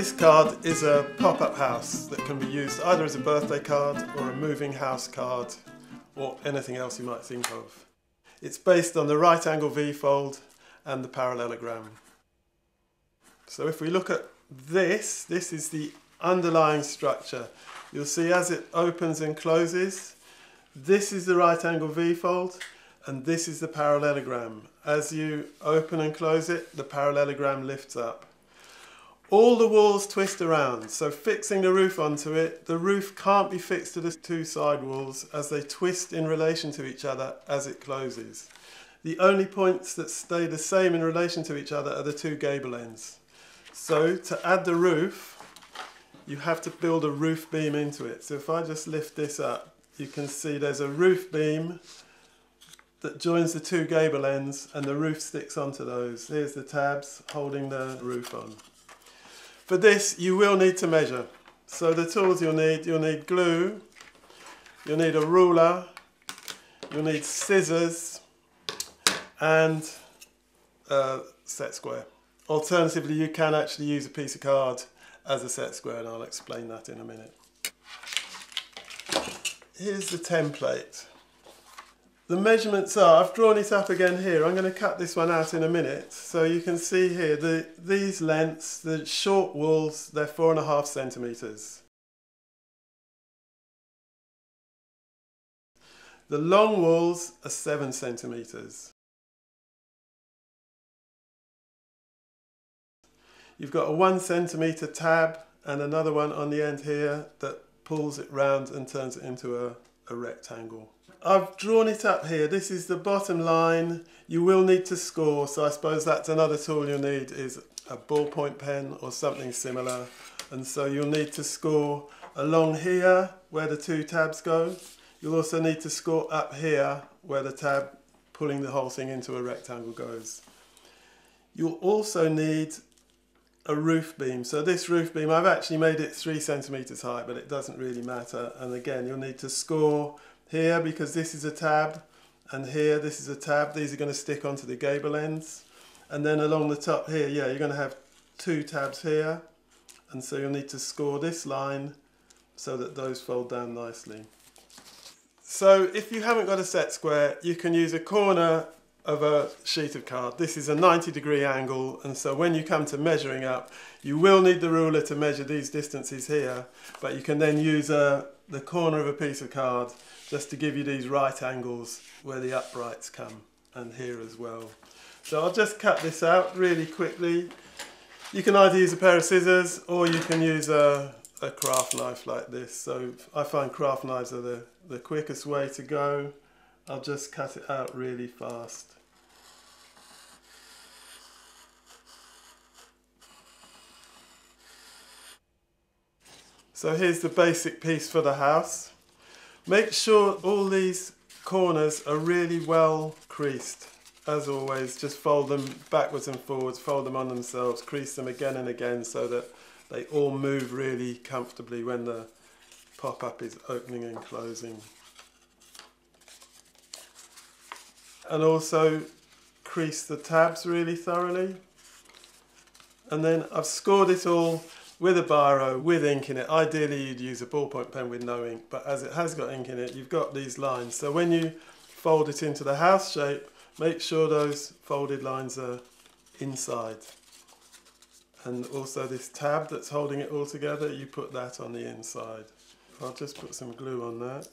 This card is a pop-up house that can be used either as a birthday card or a moving house card or anything else you might think of. It's based on the right angle V-fold and the parallelogram. So if we look at this is the underlying structure. You'll see as it opens and closes, this is the right angle V-fold and this is the parallelogram. As you open and close it, the parallelogram lifts up. All the walls twist around, so fixing the roof onto it, the roof can't be fixed to the two side walls as they twist in relation to each other as it closes. The only points that stay the same in relation to each other are the two gable ends. So to add the roof, you have to build a roof beam into it. So if I just lift this up, you can see there's a roof beam that joins the two gable ends and the roof sticks onto those. Here's the tabs holding the roof on. For this, you will need to measure. So the tools you'll need glue, you'll need a ruler, you'll need scissors, and a set square. Alternatively, you can actually use a piece of card as a set square, and I'll explain that in a minute. Here's the template. The measurements are, I've drawn it up again here, I'm going to cut this one out in a minute. So you can see here, these lengths, the short walls, they're 4.5 centimetres. The long walls are 7 centimetres. You've got a 1 centimetre tab and another one on the end here that pulls it round and turns it into a rectangle. I've drawn it up here. This is the bottom line. You will need to score, so I suppose that's another tool you'll need is a ballpoint pen or something similar. And so you'll need to score along here where the two tabs go. You'll also need to score up here where the tab pulling the whole thing into a rectangle goes. You'll also need a roof beam. So this roof beam, I've actually made it 3 centimetres high, but it doesn't really matter. And again, you'll need to score here because this is a tab, and here this is a tab. These are going to stick onto the gable ends. And then along the top here, yeah, you're going to have 2 tabs here. And so you'll need to score this line so that those fold down nicely. So if you haven't got a set square, you can use a corner of a sheet of card. This is a 90-degree angle, and so when you come to measuring up, you will need the ruler to measure these distances here, but you can then use the corner of a piece of card just to give you these right angles where the uprights come, and here as well. So I'll just cut this out really quickly. You can either use a pair of scissors or you can use a craft knife like this. So I find craft knives are the quickest way to go. I'll just cut it out really fast. So here's the basic piece for the house. Make sure all these corners are really well creased. As always, just fold them backwards and forwards, fold them on themselves, crease them again and again so that they all move really comfortably when the pop-up is opening and closing. And also crease the tabs really thoroughly. And then I've scored it all with a biro, with ink in it. Ideally you'd use a ballpoint pen with no ink, but as it has got ink in it, you've got these lines. So when you fold it into the house shape, make sure those folded lines are inside. And also this tab that's holding it all together, you put that on the inside. I'll just put some glue on that.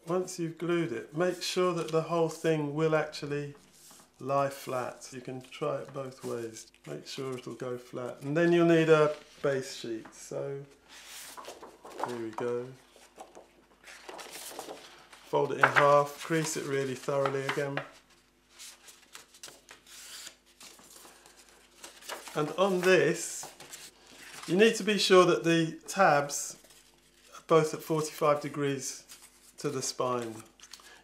Once you've glued it, make sure that the whole thing will actually lie flat. You can try it both ways. Make sure it'll go flat. And then you'll need a base sheet. So here we go. Fold it in half, crease it really thoroughly again. And on this, you need to be sure that the tabs are both at 45 degrees to the spine.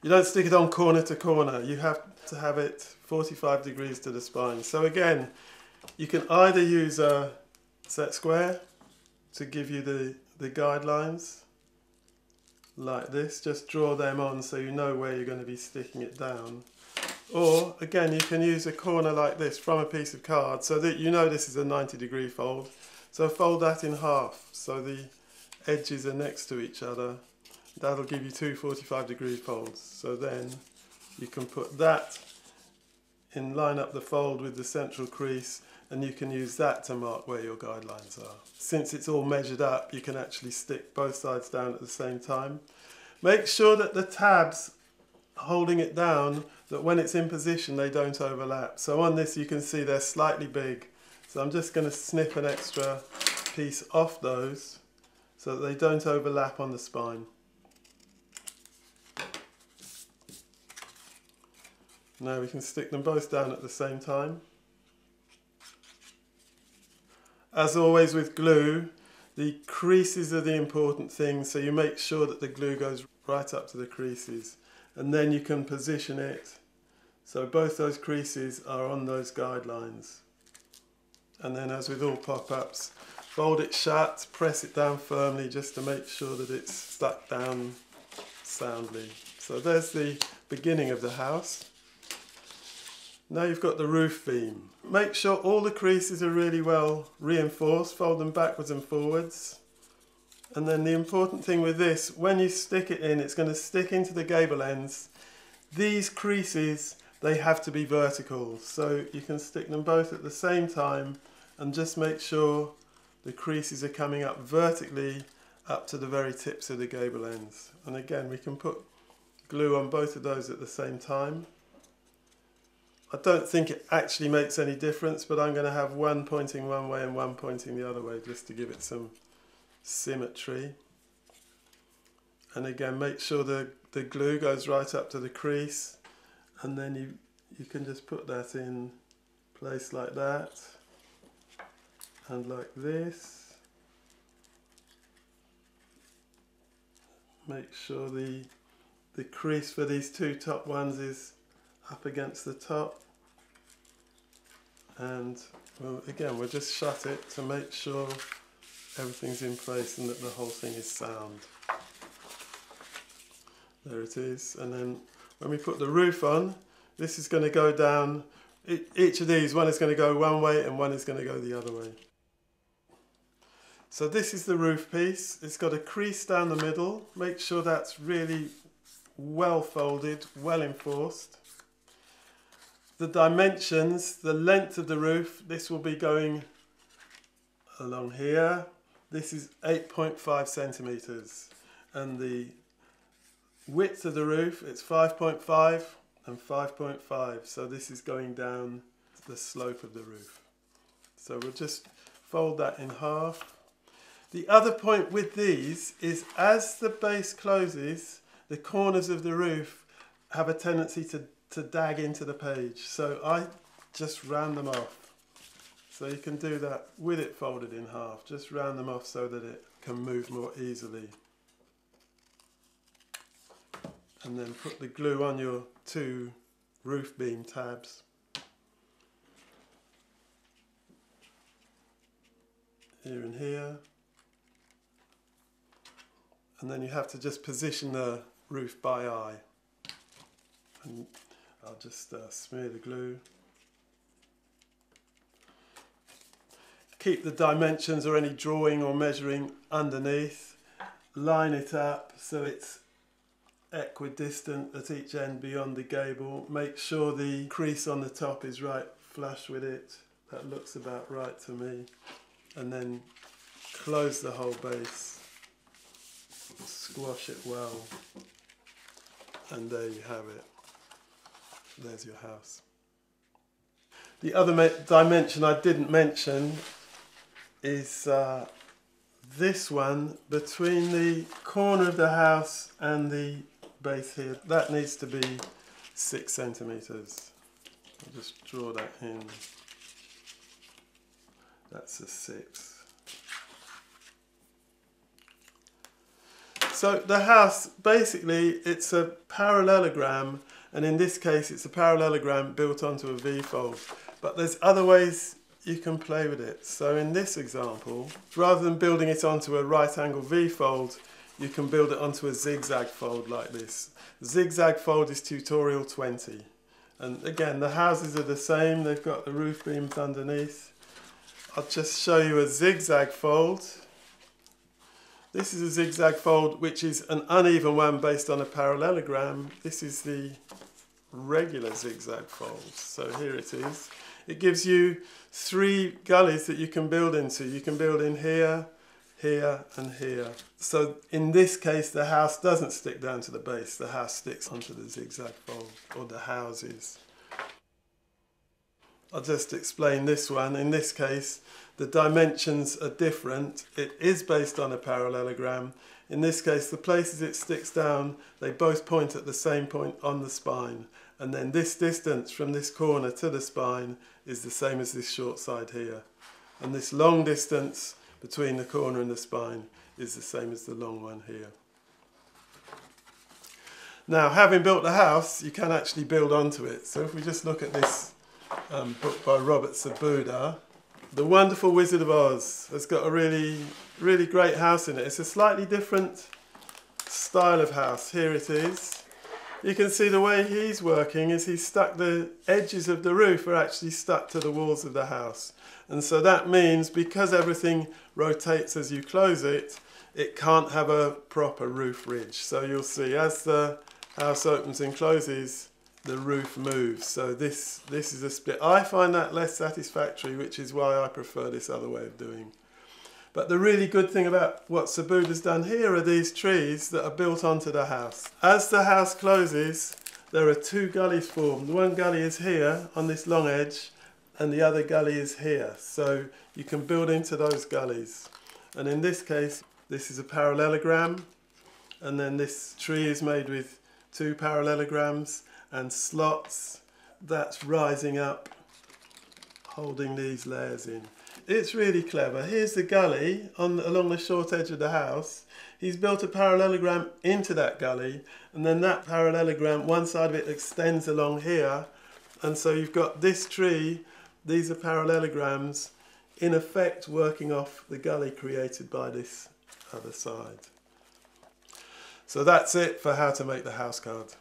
You don't stick it on corner to corner, you have to have it 45 degrees to the spine. So again, you can either use a set square to give you the guidelines, like this, just draw them on so you know where you're going to be sticking it down. Or again, you can use a corner like this from a piece of card so that you know this is a 90-degree fold. So fold that in half so the edges are next to each other. That'll give you two 45-degree folds. So then you can put that in, line up the fold with the central crease, and you can use that to mark where your guidelines are. Since it's all measured up, you can actually stick both sides down at the same time. Make sure that the tabs holding it down, that when it's in position they don't overlap. So on this you can see they're slightly big. So I'm just going to snip an extra piece off those so that they don't overlap on the spine. Now we can stick them both down at the same time. As always with glue, the creases are the important thing, so you make sure that the glue goes right up to the creases, and then you can position it so both those creases are on those guidelines. And then, as with all pop-ups, fold it shut, press it down firmly just to make sure that it's stuck down soundly. So there's the beginning of the house. Now you've got the roof beam. Make sure all the creases are really well reinforced, fold them backwards and forwards. And then the important thing with this, when you stick it in, it's going to stick into the gable ends. These creases, they have to be vertical, so you can stick them both at the same time and just make sure the creases are coming up vertically up to the very tips of the gable ends. And again, we can put glue on both of those at the same time. I don't think it actually makes any difference, but I'm going to have one pointing one way and one pointing the other way just to give it some symmetry. And again, make sure the glue goes right up to the crease, and then you can just put that in place like that and like this. Make sure the crease for these two top ones is up against the top, and well, again we'll just shut it to make sure everything's in place and that the whole thing is sound. There it is. And then when we put the roof on, this is going to go down, each of these, one is going to go one way and one is going to go the other way. So this is the roof piece. It's got a crease down the middle. Make sure that's really well folded, well enforced. The dimensions, the length of the roof, this will be going along here. This is 8.5 centimeters, and the width of the roof, it's 5.5 and 5.5, so this is going down the slope of the roof. So we'll just fold that in half. The other point with these is as the base closes, the corners of the roof have a tendency to dag into the page, so I just round them off. So you can do that with it folded in half, just round them off so that it can move more easily. And then put the glue on your two roof beam tabs. Here and here. And then you have to just position the roof by eye. And I'll just smear the glue. Keep the dimensions or any drawing or measuring underneath. Line it up so it's equidistant at each end beyond the gable. Make sure the crease on the top is right flush with it. That looks about right to me. And then close the whole base. Squash it well. And there you have it. There's your house. The other dimension I didn't mention is this one between the corner of the house and the base here. That needs to be 6 centimeters. I'll just draw that in. That's a 6. So the house, basically, it's a parallelogram, and in this case it's a parallelogram built onto a V-fold. But there's other ways you can play with it. So in this example, rather than building it onto a right angle V-fold, you can build it onto a zigzag fold like this. Zigzag fold is tutorial 20. And again, the houses are the same, they've got the roof beams underneath. I'll just show you a zigzag fold. This is a zigzag fold which is an uneven one based on a parallelogram. This is the regular zigzag fold. So here it is. It gives you 3 gullies that you can build into. You can build in here, here and here. So in this case the house doesn't stick down to the base, the house sticks onto the zigzag fold, or the houses. I'll just explain this one. In this case the dimensions are different. It is based on a parallelogram. In this case the places it sticks down, they both point at the same point on the spine, and then this distance from this corner to the spine is the same as this short side here, and this long distance between the corner and the spine is the same as the long one here. Now, having built the house, you can actually build onto it. So if we just look at this book by Robert Sabuda, The Wonderful Wizard of Oz has got a really great house in it. It's a slightly different style of house. Here it is. You can see the way he's working is he's stuck, the edges of the roof are actually stuck to the walls of the house. And so that means because everything rotates as you close it, it can't have a proper roof ridge. So you'll see as the house opens and closes, the roof moves. So this is a split. I find that less satisfactory, which is why I prefer this other way of doing. But the really good thing about what Sabuda's done here are these trees that are built onto the house. As the house closes, there are 2 gullies formed. One gully is here on this long edge, and the other gully is here. So you can build into those gullies. And in this case, this is a parallelogram, and then this tree is made with 2 parallelograms and slots that's rising up, holding these layers in. It's really clever. Here's the gully along the short edge of the house. He's built a parallelogram into that gully, and then that parallelogram, one side of it extends along here, and so you've got this tree, these are parallelograms, in effect working off the gully created by this other side. So that's it for how to make the house card.